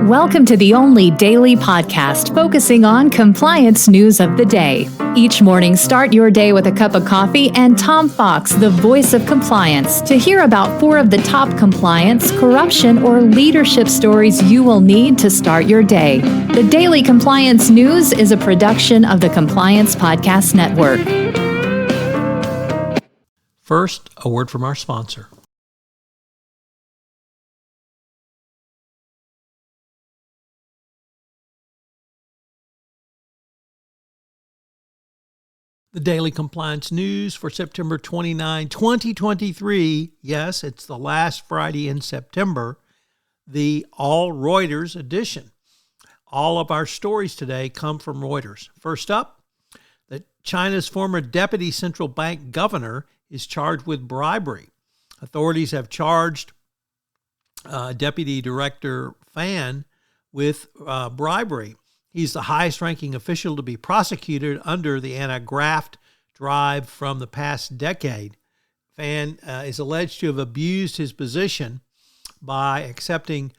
Welcome to the only daily podcast focusing on compliance news of the day. Each morning, start your day with a cup of coffee and Tom Fox, the voice of compliance, to hear about 4 of the top compliance, corruption, or leadership stories you will need to start your day. The Daily Compliance News is a production of the Compliance Podcast Network. First, a word from our sponsor. The Daily Compliance News for September 29, 2023. Yes, it's the last Friday in September, the all Reuters edition. All of our stories today come from Reuters. First up, that China's former deputy central bank governor is charged with bribery. Authorities have charged Deputy Director Fan with bribery. He's the highest-ranking official to be prosecuted under the anti-graft drive from the past decade. Fan is alleged to have abused his position by accepting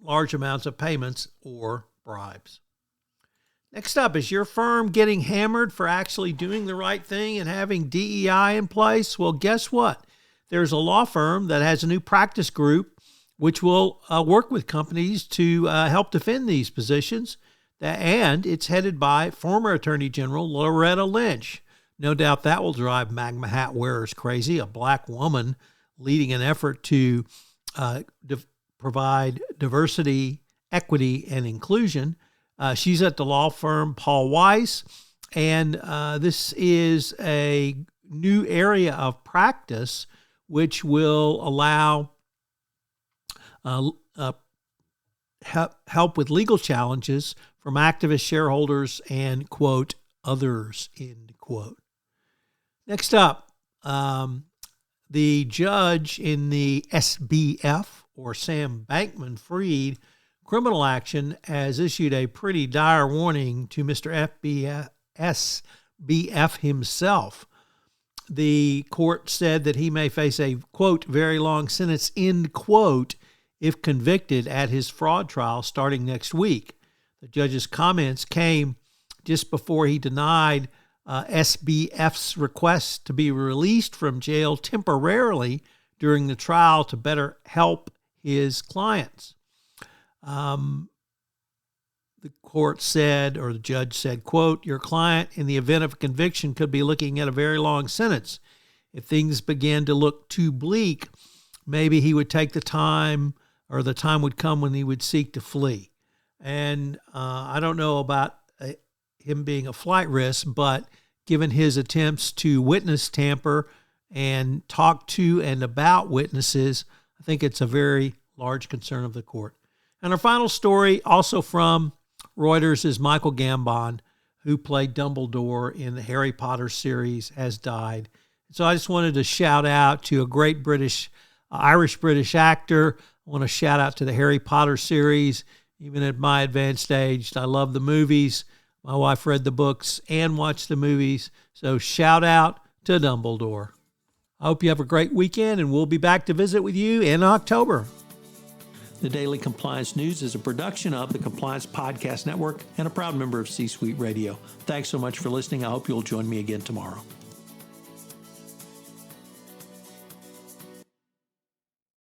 large amounts of payments or bribes. Next up, is your firm getting hammered for actually doing the right thing and having DEI in place? Well, guess what? There's a law firm that has a new practice group which will work with companies to help defend these positions. And it's headed by former Attorney General Loretta Lynch. No doubt that will drive MAGA hat wearers crazy, a black woman leading an effort to provide diversity, equity, and inclusion. She's at the law firm Paul Weiss, and this is a new area of practice which will allow help with legal challenges from activist shareholders and, quote, others, end quote. Next up, the judge in the SBF, or Sam Bankman-Fried, criminal action has issued a pretty dire warning to Mr. SBF himself. The court said that he may face a, quote, very long sentence, end quote, if convicted at his fraud trial starting next week. The judge's comments came just before he denied SBF's request to be released from jail temporarily during the trial to better help his clients. The court said, or the judge said, quote, your client in the event of a conviction could be looking at a very long sentence. If things begin to look too bleak, maybe he would take the time, or the time would come when he would seek to flee. And I don't know about him being a flight risk, but given his attempts to witness tamper and talk to and about witnesses, I think it's a very large concern of the court. And our final story, also from Reuters, is Michael Gambon, who played Dumbledore in the Harry Potter series, has died. So I just wanted to shout out to a great Irish-British actor. I want to shout out to the Harry Potter series. Even at my advanced age, I love the movies. My wife read the books and watched the movies. So shout out to Dumbledore. I hope you have a great weekend, and we'll be back to visit with you in October. The Daily Compliance News is a production of the Compliance Podcast Network and a proud member of C-Suite Radio. Thanks so much for listening. I hope you'll join me again tomorrow.